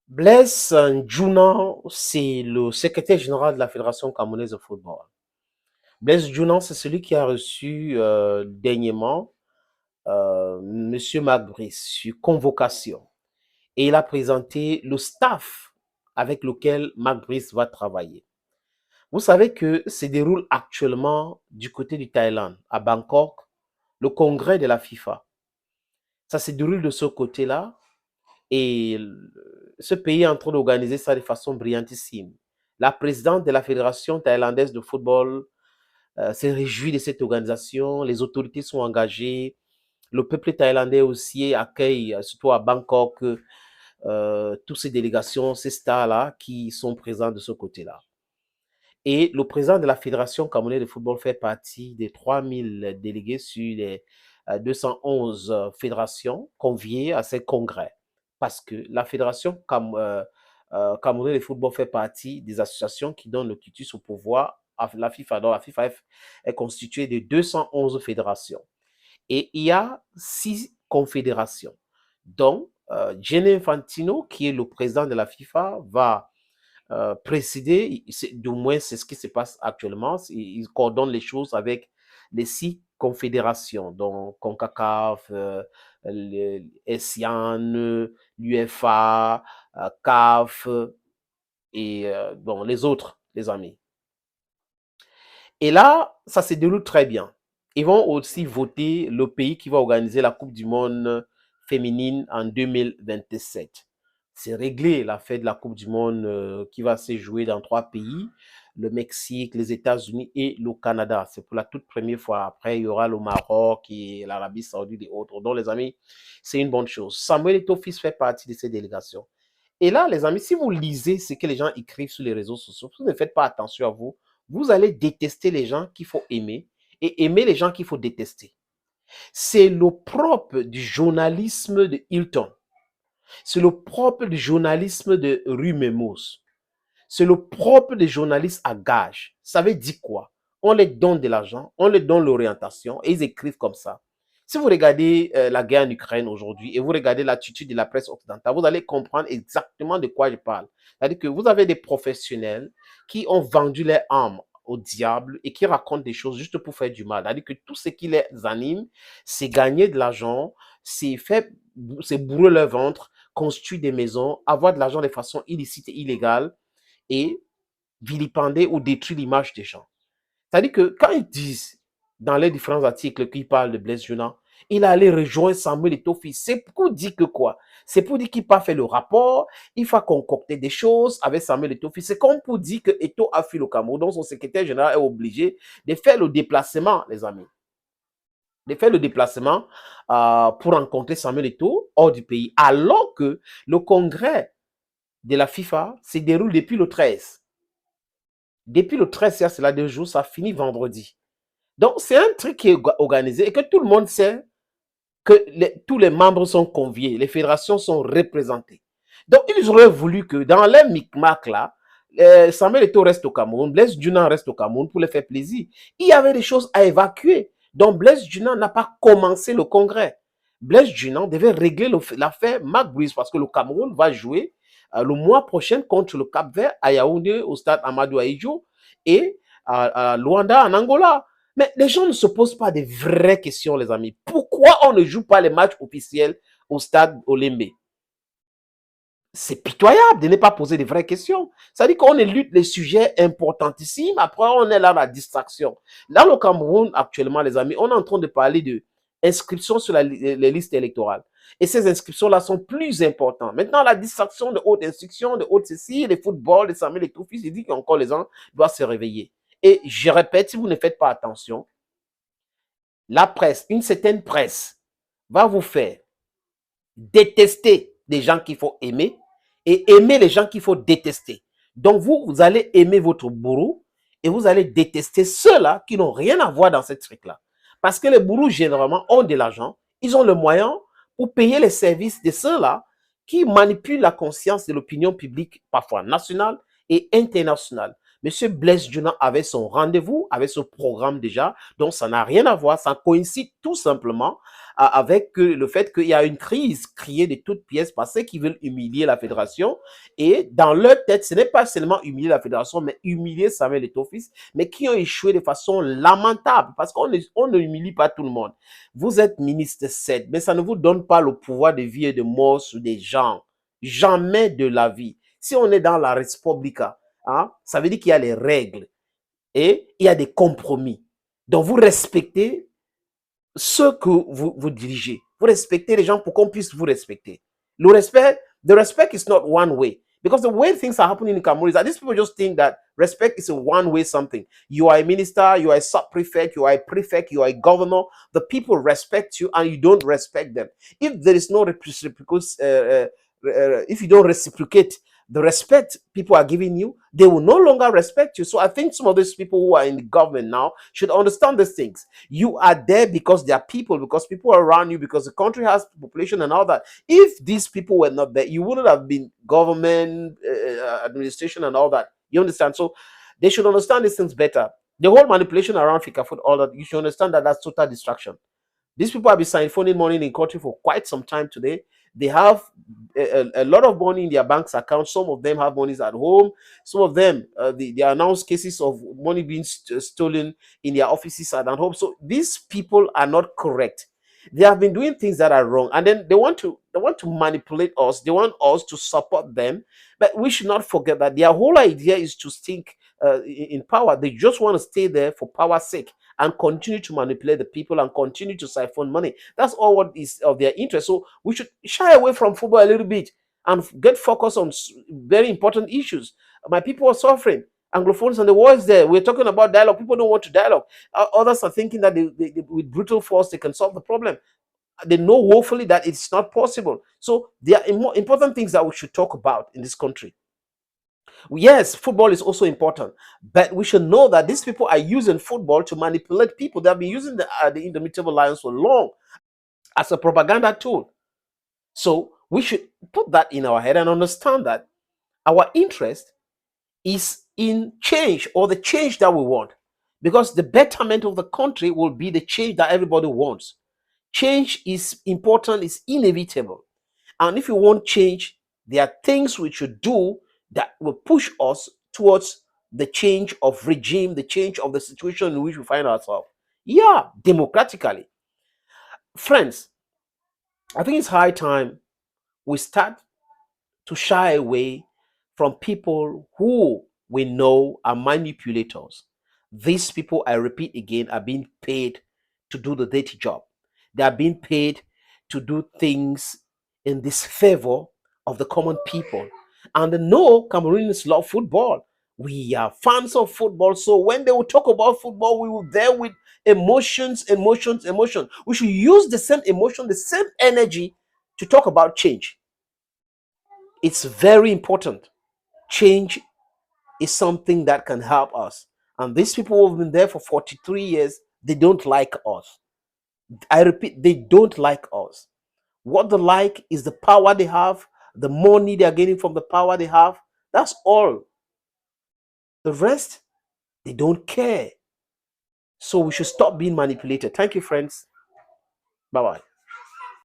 Blaise Djounan, c'est le secrétaire général de la Fédération camerounaise de football. Blaise Djounan, c'est celui qui a reçu dernièrement Monsieur Magbrice sur convocation. Et il a présenté le staff avec lequel Magbrice va travailler. Vous savez que se déroule actuellement du côté du Thaïlande, à Bangkok, le congrès de la FIFA. Ça se déroule de ce côté-là. Et ce pays est en train d'organiser ça de façon brillantissime. La présidente de la Fédération thaïlandaise de football s'est réjouie de cette organisation. Les autorités sont engagées. Le peuple thaïlandais aussi accueille, surtout à Bangkok, toutes ces délégations, ces stars-là qui sont présents de ce côté-là. Et le président de la Fédération camerounaise de football fait partie des 3000 délégués sur les 211 fédérations conviées à ces congrès. Parce que la Fédération camerounaise de football fait partie des associations qui donnent le quitus au pouvoir à la FIFA. Donc la FIFA est constituée de 211 fédérations. Et il y a 6 confédérations. Donc, Gianni Infantino, qui est le président de la FIFA, va présider, du moins c'est ce qui se passe actuellement, il coordonne les choses avec les 6 confédérations, donc CONCACAF, l'ESIAN, l'UEFA, CAF et bon, les autres, les amis. Et là, ça se déroule très bien. Ils vont aussi voter le pays qui va organiser la Coupe du Monde féminine en 2027. C'est réglé la fête de la Coupe du Monde qui va se jouer dans 3 pays, le Mexique, les États-Unis et le Canada. C'est pour la toute première fois. Après, il y aura le Maroc et l'Arabie Saoudite et autres. Donc, les amis, c'est une bonne chose. Samuel Eto'o-Fils fait partie de ces délégations. Et là, les amis, si vous lisez ce que les gens écrivent sur les réseaux sociaux, vous ne faites pas attention à vous, vous allez détester les gens qu'il faut aimer et aimer les gens qu'il faut détester. C'est le propre du journalisme de Hilton. C'est le propre du journalisme de Rue Memos. C'est le propre des journalistes à gage. Ça veut dire quoi? On les donne de l'argent, on les donne l'orientation et ils écrivent comme ça. Si vous regardez la guerre en Ukraine aujourd'hui et vous regardez l'attitude de la presse occidentale, vous allez comprendre exactement de quoi je parle. C'est-à-dire que vous avez des professionnels qui ont vendu leurs âmes au diable et qui racontent des choses juste pour faire du mal. C'est-à-dire que tout ce qui les anime, c'est gagner de l'argent, c'est bourrer leur ventre, construire des maisons, avoir de l'argent de façon illicite et illégale et vilipender ou détruire l'image des gens. C'est-à-dire que quand ils disent dans les différents articles qu'ils parlent de Blaise Djounan, il est allé rejoindre Samuel Eto'o-Fils. C'est pour dire que quoi? C'est pour dire qu'il n'a pas fait le rapport, il va concocter des choses avec Samuel Eto'o-Fils. C'est comme pour dire que Eto'o a fui le Cameroun, donc son secrétaire général est obligé de faire le déplacement, les amis. De faire le déplacement pour rencontrer Samuel Eto'o hors du pays, alors que le congrès de la FIFA se déroule depuis le 13. Depuis le 13, il y a cela 2 jours, ça finit vendredi. Donc, c'est un truc qui est organisé et que tout le monde sait que tous les membres sont conviés, les fédérations sont représentées. Donc, ils auraient voulu que dans les micmacs là, Samuel Eto'o reste au Cameroun, Blaise Djounan reste au Cameroun pour les faire plaisir. Il y avait des choses à évacuer. Donc, Blaise Djounan n'a pas commencé le congrès. Blaise Djounan devait régler l'affaire Magbrice parce que le Cameroun va jouer le mois prochain contre le Cap-Vert à Yaoundé au stade Amadou Ahidjo et à Luanda en Angola. Mais les gens ne se posent pas de vraies questions, les amis. Pourquoi on ne joue pas les matchs officiels au stade Olembe? C'est pitoyable de ne pas poser de vraies questions. Ça dit qu'on élude les sujets importantissimes, après on est là la distraction. Dans le Cameroun, actuellement, les amis, on est en train de parler de inscriptions sur les listes électorales. Et ces inscriptions-là sont plus importantes. Maintenant, la distraction de haute instruction, de haute ceci, les footballs, les Samuel et tout, il dit qu'encore les gens doivent se réveiller. Et je répète, si vous ne faites pas attention, la presse, une certaine presse, va vous faire détester des gens qu'il faut aimer et aimer les gens qu'il faut détester. Donc vous allez aimer votre bourreau et vous allez détester ceux-là qui n'ont rien à voir dans cette truc-là. Parce que les bourreaux, généralement, ont de l'argent, ils ont le moyen pour payer les services de ceux-là qui manipulent la conscience de l'opinion publique, parfois nationale et internationale. Monsieur Blaise Djounan avait son rendez-vous, avait son programme déjà, donc ça n'a rien à voir, ça coïncide tout simplement avec le fait qu'il y a une crise créée de toutes pièces par ceux qui veulent humilier la fédération. Et dans leur tête, ce n'est pas seulement humilier la fédération, mais humilier Samuel Eto'o-Fils, mais qui ont échoué de façon lamentable, parce qu'on ne humilie pas tout le monde. Vous êtes ministre 7, mais ça ne vous donne pas le pouvoir de vie et de mort sur des gens. Jamais de la vie. Si on est dans la Respublica, hein, ça veut dire qu'il y a les règles et il y a des compromis. Donc, vous respectez ceux que vous dirigez. Vous respectez les gens pour qu'on puisse vous respecter. Le respect, the respect is not one way. Because the way things are happening in Cameroon is that these people just think that respect is a one-way something. You are a minister, you are a sub-prefect, you are a prefect, you are a governor. The people respect you and you don't respect them. If there is no if you don't reciprocate the respect people are giving you, they will no longer respect you. So I think some of these people who are in the government now should understand these things. You are there because there are people, because people are around you, because the country has population and all that. If these people were not there, you wouldn't have been government, administration and all that. You understand? So they should understand these things better. The whole manipulation around Fikafood, all that, you should understand that that's total distraction. These people have been siphoning money in the country for quite some time today. They have a lot of money in their bank's account. Some of them have monies at home. Some of them, they announced cases of money being stolen in their offices and at home. So these people are not correct. They have been doing things that are wrong, and then they want to manipulate us. They want us to support them, but we should not forget that their whole idea is to stick in power. They just want to stay there for power's sake and continue to manipulate the people and continue to siphon money. That's all what is of their interest. So we should shy away from football a little bit and get focused on very important issues. My people are suffering. Anglophones and the war is there. We're talking about dialogue. People don't want to dialogue. Others are thinking that with brutal force they can solve the problem. They know woefully that it's not possible. So there are more important things that we should talk about in this country. Yes, football is also important, but we should know that these people are using football to manipulate people. They have been using the Indomitable Lions for long as a propaganda tool. So we should put that in our head and understand that our interest is in change, or the change that we want, because the betterment of the country will be the change that everybody wants. Change is important, it's inevitable. And if you want change, there are things we should do that will push us towards the change of regime, the change of the situation in which we find ourselves. Yeah, democratically. Friends, I think it's high time we start to shy away from people who we know are manipulators. These people, I repeat again, are being paid to do the dirty job. They are being paid to do things in disfavor of the common people. And no, Cameroonians love football. We are fans of football. So when they will talk about football, we will there with emotions, emotions, emotions. We should use the same emotion, the same energy to talk about change. It's very important. Change is something that can help us. And these people who have been there for 43 years, they don't like us. I repeat, they don't like us. What they like is the power they have, the money they are getting from the power they have. That's all. The rest, they don't care. So we should stop being manipulated. Thank you, friends. Bye bye.